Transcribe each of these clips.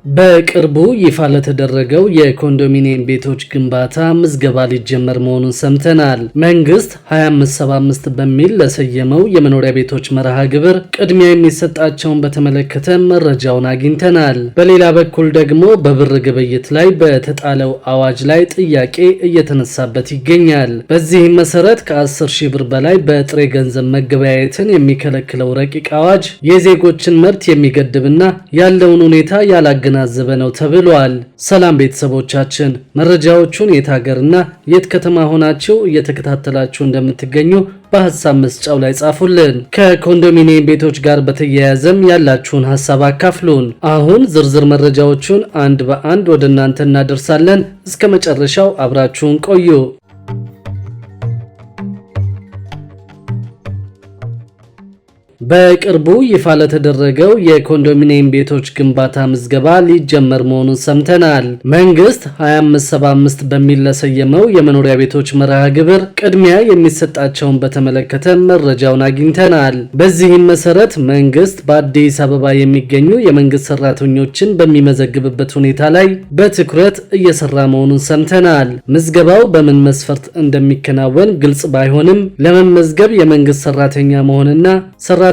በቅርቡ ይፋ ለተደረገው የኮንዶሚኒየም ቤቶች ግንባታ ምዝገባ ሊጀመር መሆኑን ሰምተናል። መንግስት 2575 በሚል ለሰየመው የመኖሪያ ቤቶች መርሃ ግብር ቅድሚያ የሚሰጣቸውን በተመለከተ መረጃውን አግኝተናል። በሌላ በኩል ደግሞ በብር ግብይት ላይ በተጣለው አዋጅ ላይ ጥያቄ እየተነሳበት ይገኛል። በዚህም መሰረት ከ10 ሺህ ብር በላይ በጥሬ ገንዘብ መገበያየትን የሚከለክለው ረቂቅ አዋጅ የዜጎችን መብት የሚገድብና ያለውን ሁኔታ ያላገናዘበ ነው ተብሏል። ሰላም ቤተሰቦቻችን፣ መረጃዎቹን የት ሀገርና የት ከተማ ሆናችሁ እየተከታተላችሁ እንደምትገኙ በሐሳብ መስጫው ላይ ጻፉልን። ከኮንዶሚኒየም ቤቶች ጋር በተያያዘም ያላችሁን ሐሳብ አካፍሉን። አሁን ዝርዝር መረጃዎቹን አንድ በአንድ ወደ እናንተ እናደርሳለን። እስከ መጨረሻው አብራችሁን ቆዩ። በቅርቡ ይፋ ለተደረገው የኮንዶሚኒየም ቤቶች ግንባታ ምዝገባ ሊጀመር መሆኑን ሰምተናል። መንግስት 2575 በሚል ለሰየመው የመኖሪያ ቤቶች መርሃ ግብር ቅድሚያ የሚሰጣቸውን በተመለከተ መረጃውን አግኝተናል። በዚህም መሰረት መንግስት በአዲስ አበባ የሚገኙ የመንግስት ሰራተኞችን በሚመዘግብበት ሁኔታ ላይ በትኩረት እየሰራ መሆኑን ሰምተናል። ምዝገባው በምን መስፈርት እንደሚከናወን ግልጽ ባይሆንም ለመመዝገብ የመንግስት ሰራተኛ መሆንና ሰራተኞቹ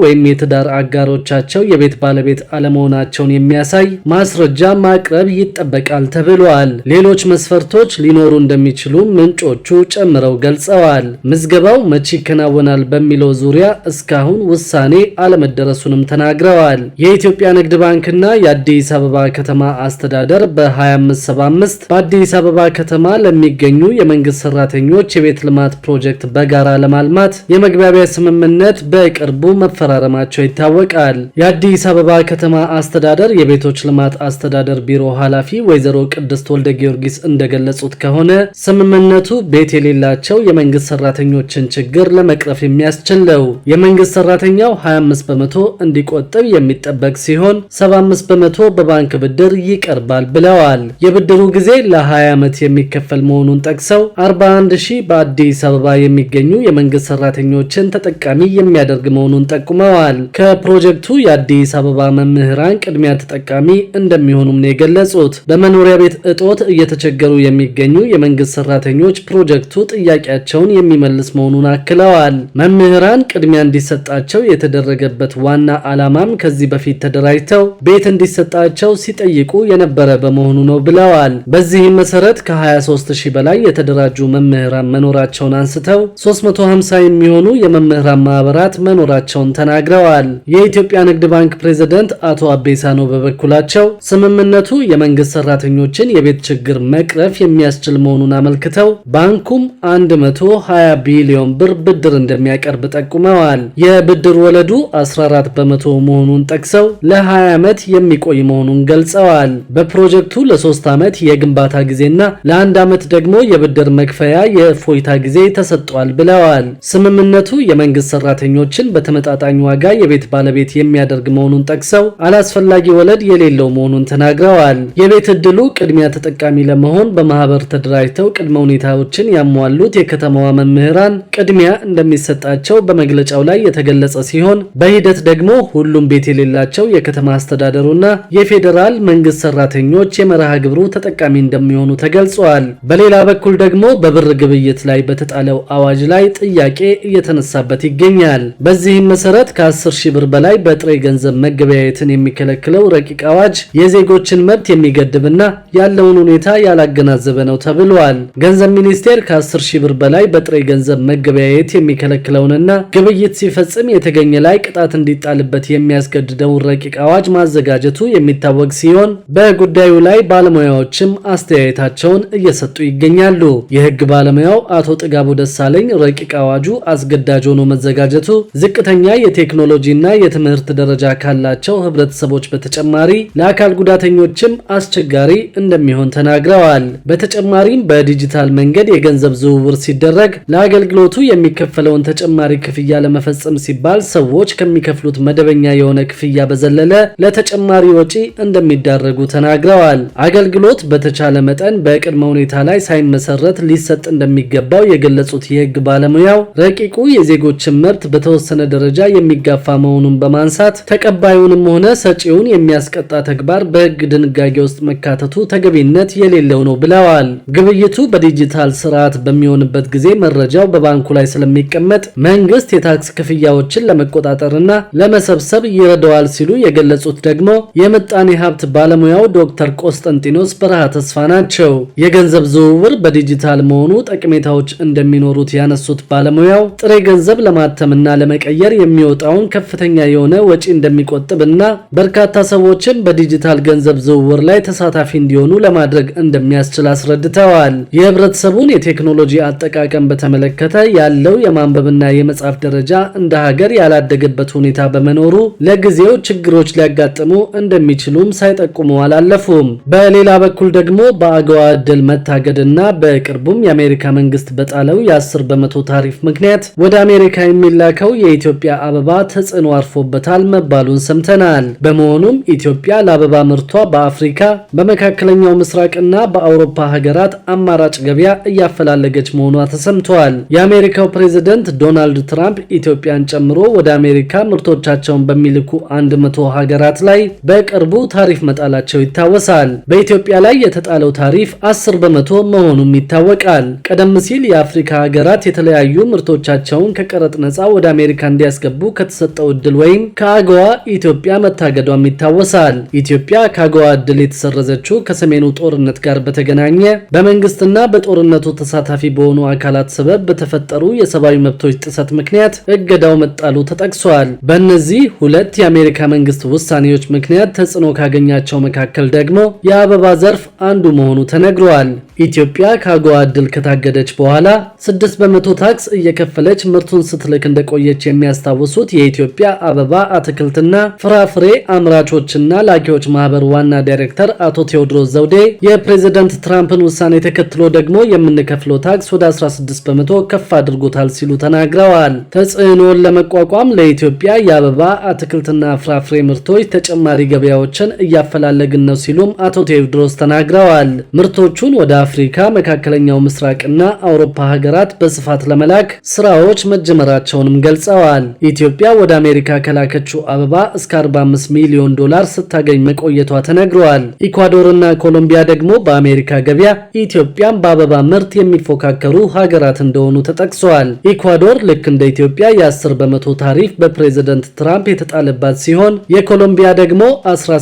ወይም የትዳር አጋሮቻቸው የቤት ባለቤት አለመሆናቸውን የሚያሳይ ማስረጃ ማቅረብ ይጠበቃል ተብሏል። ሌሎች መስፈርቶች ሊኖሩ እንደሚችሉ ምንጮቹ ጨምረው ገልጸዋል። ምዝገባው መቼ ይከናወናል በሚለው ዙሪያ እስካሁን ውሳኔ አለመደረሱንም ተናግረዋል። የኢትዮጵያ ንግድ ባንክና የአዲስ አበባ ከተማ አስተዳደር በ2575 በአዲስ አበባ ከተማ ለሚገኙ የመንግስት ሰራተኞች የቤት ልማት ፕሮጀክት በጋራ ለማልማት የመግባቢያ ስምምነት በቅርቡ መፈራረማቸው ይታወቃል። የአዲስ አበባ ከተማ አስተዳደር የቤቶች ልማት አስተዳደር ቢሮ ኃላፊ ወይዘሮ ቅድስት ወልደ ጊዮርጊስ እንደገለጹት ከሆነ ስምምነቱ ቤት የሌላቸው የመንግስት ሰራተኞችን ችግር ለመቅረፍ የሚያስችል ነው። የመንግስት ሰራተኛው 25 በመቶ እንዲቆጥብ የሚጠበቅ ሲሆን 75 በመቶ በባንክ ብድር ይቀርባል ብለዋል። የብድሩ ጊዜ ለ20 ዓመት የሚከፈል መሆኑን ጠቅሰው 41 ሺህ በአዲስ አበባ የሚገኙ የመንግስት ሰራተኞችን ተጠቃሚ የሚያደርግ መሆኑን ጠቁመዋል። ከፕሮጀክቱ የአዲስ አበባ መምህራን ቅድሚያ ተጠቃሚ እንደሚሆኑም ነው የገለጹት። በመኖሪያ ቤት እጦት እየተቸገሩ የሚገኙ የመንግስት ሰራተኞች ፕሮጀክቱ ጥያቄያቸውን የሚመልስ መሆኑን አክለዋል። መምህራን ቅድሚያ እንዲሰጣቸው የተደረገበት ዋና ዓላማም ከዚህ በፊት ተደራጅተው ቤት እንዲሰጣቸው ሲጠይቁ የነበረ በመሆኑ ነው ብለዋል። በዚህም መሰረት ከ23 ሺህ በላይ የተደራጁ መምህራን መኖራቸውን አንስተው 350 የሚሆኑ የመምህራን ማህበራት መኖራቸውን ተናግረዋል። የኢትዮጵያ ንግድ ባንክ ፕሬዝዳንት አቶ አቤሳኖ በበኩላቸው ስምምነቱ የመንግስት ሰራተኞችን የቤት ችግር መቅረፍ የሚያስችል መሆኑን አመልክተው ባንኩም 120 ቢሊዮን ብር ብድር እንደሚያቀርብ ጠቁመዋል። የብድር ወለዱ 14 በመቶ መሆኑን ጠቅሰው ለ20 ዓመት የሚቆይ መሆኑን ገልጸዋል። በፕሮጀክቱ ለ3 ዓመት የግንባታ ጊዜና ለ1 ዓመት ደግሞ የብድር መክፈያ የእፎይታ ጊዜ ተሰጥቷል ብለዋል። ስምምነቱ የመንግስት ሰራተኞችን በተመጣጣኝ ዋጋ የቤት ባለቤት የሚያደርግ መሆኑን ጠቅሰው አላስፈላጊ ወለድ የሌለው መሆኑን ተናግረዋል። የቤት እድሉ ቅድሚያ ተጠቃሚ ለመሆን በማህበር ተደራጅተው ቅድመ ሁኔታዎችን ያሟሉት የከተማዋ መምህራን ቅድሚያ እንደሚሰጣቸው በመግለጫው ላይ የተገለጸ ሲሆን በሂደት ደግሞ ሁሉም ቤት የሌላቸው የከተማ አስተዳደሩና የፌዴራል መንግስት ሰራተኞች የመርሃ ግብሩ ተጠቃሚ እንደሚሆኑ ተገልጿል። በሌላ በኩል ደግሞ በብር ግብይት ላይ በተጣለው አዋጅ ላይ ጥያቄ እየተነሳበት ይገኛል። በዚህም መሰረት ከ10 ሺህ ብር በላይ በጥሬ ገንዘብ መገበያየትን የሚከለክለው ረቂቅ አዋጅ የዜጎችን መብት የሚገድብና ያለውን ሁኔታ ያላገናዘበ ነው ተብሏል። ገንዘብ ሚኒስቴር ከ10 ሺህ ብር በላይ በጥሬ ገንዘብ መገበያየት የሚከለክለውንና ግብይት ሲፈጽም የተገኘ ላይ ቅጣት እንዲጣልበት የሚያስገድደውን ረቂቅ አዋጅ ማዘጋጀቱ የሚታወቅ ሲሆን በጉዳዩ ላይ ባለሙያዎችም አስተያየታቸውን እየሰጡ ይገኛሉ። የህግ ባለሙያው አቶ ጥጋቡ ደሳለኝ ረቂቅ አዋጁ አስገዳጅ ሆኖ መዘጋጀቱ ዝቅተኛ የቴክኖሎጂና የትምህርት ደረጃ ካላቸው ህብረተሰቦች በተጨማሪ ለአካል ጉዳተኞችም አስቸጋሪ እንደሚሆን ተናግረዋል። በተጨማሪም በዲጂታል መንገድ የገንዘብ ዝውውር ሲደረግ ለአገልግሎቱ የሚከፈለውን ተጨማሪ ክፍያ ለመፈጸም ሲባል ሰዎች ከሚከፍሉት መደበኛ የሆነ ክፍያ በዘለለ ለተጨማሪ ወጪ እንደሚዳረጉ ተናግረዋል። አገልግሎት በተቻለ መጠን በቅድመ ሁኔታ ላይ ሳይመሰረት ሊሰጥ እንደሚገባው የገለጹት የህግ ባለሙያው ረቂቁ የዜጎችን መብት በተወሰነ በተወሰነ ደረጃ የሚጋፋ መሆኑን በማንሳት ተቀባዩንም ሆነ ሰጪውን የሚያስቀጣ ተግባር በሕግ ድንጋጌ ውስጥ መካተቱ ተገቢነት የሌለው ነው ብለዋል። ግብይቱ በዲጂታል ስርዓት በሚሆንበት ጊዜ መረጃው በባንኩ ላይ ስለሚቀመጥ መንግስት የታክስ ክፍያዎችን ለመቆጣጠርና ለመሰብሰብ ይረዳዋል ሲሉ የገለጹት ደግሞ የምጣኔ ሀብት ባለሙያው ዶክተር ቆስጠንጢኖስ በረሃ ተስፋ ናቸው። የገንዘብ ዝውውር በዲጂታል መሆኑ ጠቀሜታዎች እንደሚኖሩት ያነሱት ባለሙያው ጥሬ ገንዘብ ለማተምና ለመቀየር የሚወጣውን ከፍተኛ የሆነ ወጪ እንደሚቆጥብና በርካታ ሰዎችን በዲጂታል ገንዘብ ዝውውር ላይ ተሳታፊ እንዲሆኑ ለማድረግ እንደሚያስችል አስረድተዋል። የህብረተሰቡን የቴክኖሎጂ አጠቃቀም በተመለከተ ያለው የማንበብና የመጻፍ ደረጃ እንደ ሀገር ያላደገበት ሁኔታ በመኖሩ ለጊዜው ችግሮች ሊያጋጥሙ እንደሚችሉም ሳይጠቁሙ አላለፉም። በሌላ በኩል ደግሞ በአገዋ ዕድል መታገድና በቅርቡም የአሜሪካ መንግስት በጣለው የ10 በመቶ ታሪፍ ምክንያት ወደ አሜሪካ የሚላከው የኢትዮጵያ አበባ ተጽዕኖ አርፎበታል መባሉን ሰምተናል። በመሆኑም ኢትዮጵያ ለአበባ ምርቷ በአፍሪካ በመካከለኛው ምስራቅና በአውሮፓ ሀገራት አማራጭ ገበያ እያፈላለገች መሆኗ ተሰምቷል። የአሜሪካው ፕሬዝደንት ዶናልድ ትራምፕ ኢትዮጵያን ጨምሮ ወደ አሜሪካ ምርቶቻቸውን በሚልኩ 100 ሀገራት ላይ በቅርቡ ታሪፍ መጣላቸው ይታወሳል። በኢትዮጵያ ላይ የተጣለው ታሪፍ 10 በመቶ መሆኑም ይታወቃል። ቀደም ሲል የአፍሪካ ሀገራት የተለያዩ ምርቶቻቸውን ከቀረጥ ነፃ ወደ አሜሪካ እንዲያስገቡ ከተሰጠው ዕድል ወይም ከአገዋ ኢትዮጵያ መታገዷም ይታወሳል። ኢትዮጵያ ከአገዋ ዕድል የተሰረዘችው ከሰሜኑ ጦርነት ጋር በተገናኘ በመንግስትና በጦርነቱ ተሳታፊ በሆኑ አካላት ሰበብ በተፈጠሩ የሰብአዊ መብቶች ጥሰት ምክንያት እገዳው መጣሉ ተጠቅሷል። በእነዚህ ሁለት የአሜሪካ መንግስት ውሳኔዎች ምክንያት ተጽዕኖ ካገኛቸው መካከል ደግሞ የአበባ ዘርፍ አንዱ መሆኑ ተነግሯል። ኢትዮጵያ ከአገዋ ዕድል ከታገደች በኋላ 6 በመቶ ታክስ እየከፈለች ምርቱን ስትልክ እንደቆየች የሚያስታውሱት የኢትዮጵያ አበባ አትክልትና ፍራፍሬ አምራቾችና ላኪዎች ማህበር ዋና ዳይሬክተር አቶ ቴዎድሮስ ዘውዴ የፕሬዝዳንት ትራምፕን ውሳኔ ተከትሎ ደግሞ የምንከፍለው ታክስ ወደ 16 በመቶ ከፍ አድርጎታል ሲሉ ተናግረዋል። ተጽዕኖን ለመቋቋም ለኢትዮጵያ የአበባ አትክልትና ፍራፍሬ ምርቶች ተጨማሪ ገበያዎችን እያፈላለግን ነው ሲሉም አቶ ቴዎድሮስ ተናግረዋል። ምርቶቹን ወደ አፍሪካ፣ መካከለኛው ምስራቅና አውሮፓ ሀገራት በስፋት ለመላክ ስራዎች መጀመራቸውንም ገልጸዋል። ኢትዮጵያ ወደ አሜሪካ ከላከችው አበባ እስከ 45 ሚሊዮን ዶላር ስታገኝ መቆየቷ ተነግሯል። ኢኳዶርና ኮሎምቢያ ደግሞ በአሜሪካ ገበያ ኢትዮጵያን በአበባ ምርት የሚፎካከሩ ሀገራት እንደሆኑ ተጠቅሷል። ኢኳዶር ልክ እንደ ኢትዮጵያ የ10 በመቶ ታሪፍ በፕሬዝደንት ትራምፕ የተጣለባት ሲሆን የኮሎምቢያ ደግሞ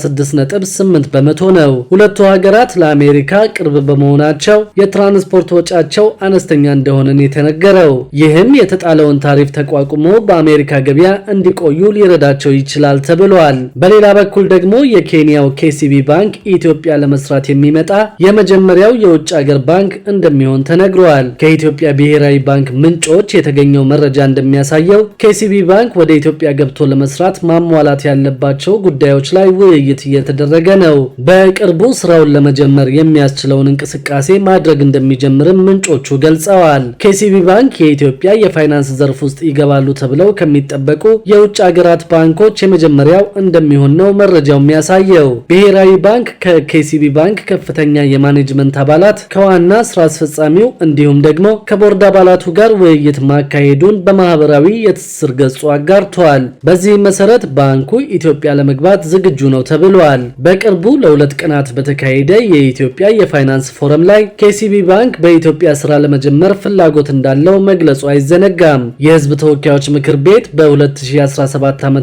16.8 በመቶ ነው። ሁለቱ ሀገራት ለአሜሪካ ቅርብ በመሆናቸው የትራንስፖርት ወጫቸው አነስተኛ እንደሆነ የተነገረው። ይህም የተጣለውን ታሪፍ ተቋቁሞ በአሜሪካ ገበያ እንዲቆዩ ሊረዳቸው ይችላል ተብሏል። በሌላ በኩል ደግሞ የኬንያው KCB ባንክ ኢትዮጵያ ለመስራት የሚመጣ የመጀመሪያው የውጭ ሀገር ባንክ እንደሚሆን ተነግሯል። ከኢትዮጵያ ብሔራዊ ባንክ ምንጮች የተገኘው መረጃ እንደሚያሳየው KCB ባንክ ወደ ኢትዮጵያ ገብቶ ለመስራት ማሟላት ያለባቸው ጉዳዮች ላይ ውይይት እየተደረገ ነው። በቅርቡ ስራውን ለመጀመር የሚያስችለውን እንቅስቃሴ ማድረግ እንደሚጀምርም ምንጮቹ ገልጸዋል። KCB ባንክ የኢትዮጵያ የፋይናንስ ዘርፍ ውስጥ ይገባሉ ተብለው ከሚጠበቁ የውጭ ሀገራት ባንኮች የመጀመሪያው እንደሚሆን ነው መረጃው የሚያሳየው። ብሔራዊ ባንክ ከKCB ባንክ ከፍተኛ የማኔጅመንት አባላት ከዋና ስራ አስፈጻሚው እንዲሁም ደግሞ ከቦርድ አባላቱ ጋር ውይይት ማካሄዱን በማህበራዊ የትስስር ገጹ አጋርቷል። በዚህም መሰረት ባንኩ ኢትዮጵያ ለመግባት ዝግጁ ነው ተብሏል። በቅርቡ ለ2 ቀናት በተካሄደ የኢትዮጵያ የፋይናንስ ፎረም ላይ KCB ባንክ በኢትዮጵያ ስራ ለመጀመር ፍላጎት እንዳለው መግለጹ አይዘነጋም። የህዝብ ተወካዮች ምክር ቤት በ2017 ዓ.ም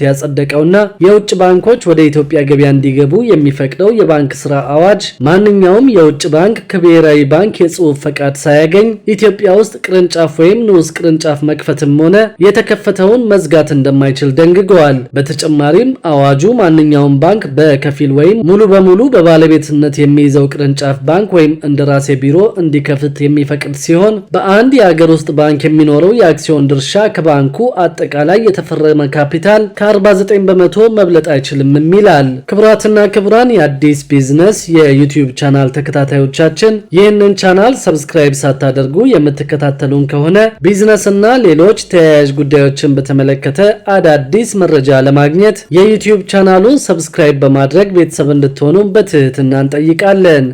ያጸደቀውና የውጭ ባንኮች ወደ ኢትዮጵያ ገበያ እንዲገቡ የሚፈቅደው የባንክ ስራ አዋጅ ማንኛውም የውጭ ባንክ ከብሔራዊ ባንክ የጽሑፍ ፈቃድ ሳያገኝ ኢትዮጵያ ውስጥ ቅርንጫፍ ወይም ንዑስ ቅርንጫፍ መክፈትም ሆነ የተከፈተውን መዝጋት እንደማይችል ደንግገዋል። በተጨማሪም አዋጁ ማንኛውም ባንክ በከፊል ወይም ሙሉ በሙሉ በባለቤትነት የሚይዘው ቅርንጫፍ ባንክ ወይም እንደራሴ ቢሮ እንዲከፍት የሚፈቅድ ሲሆን በአንድ የሀገር ውስጥ ባንክ የሚኖረው የአክሲዮን ድርሻ ከባንኩ አጠቃላይ የተፈረመ ካፒታል ከ49 በመቶ መብለጥ አይችልም ይላል። ክቡራትና ክቡራን የአዲስ ቢዝነስ የዩቲዩብ ቻናል ተከታታዮቻችን ይህንን ቻናል ሰብስክራይብ ሳታደርጉ የምትከታተሉን ከሆነ ቢዝነስና ሌሎች ተያያዥ ጉዳዮችን በተመለከተ አዳዲስ መረጃ ለማግኘት የዩቲዩብ ቻናሉን ሰብስክራይብ በማድረግ ቤተሰብ እንድትሆኑ በትህትና እንጠይቃለን።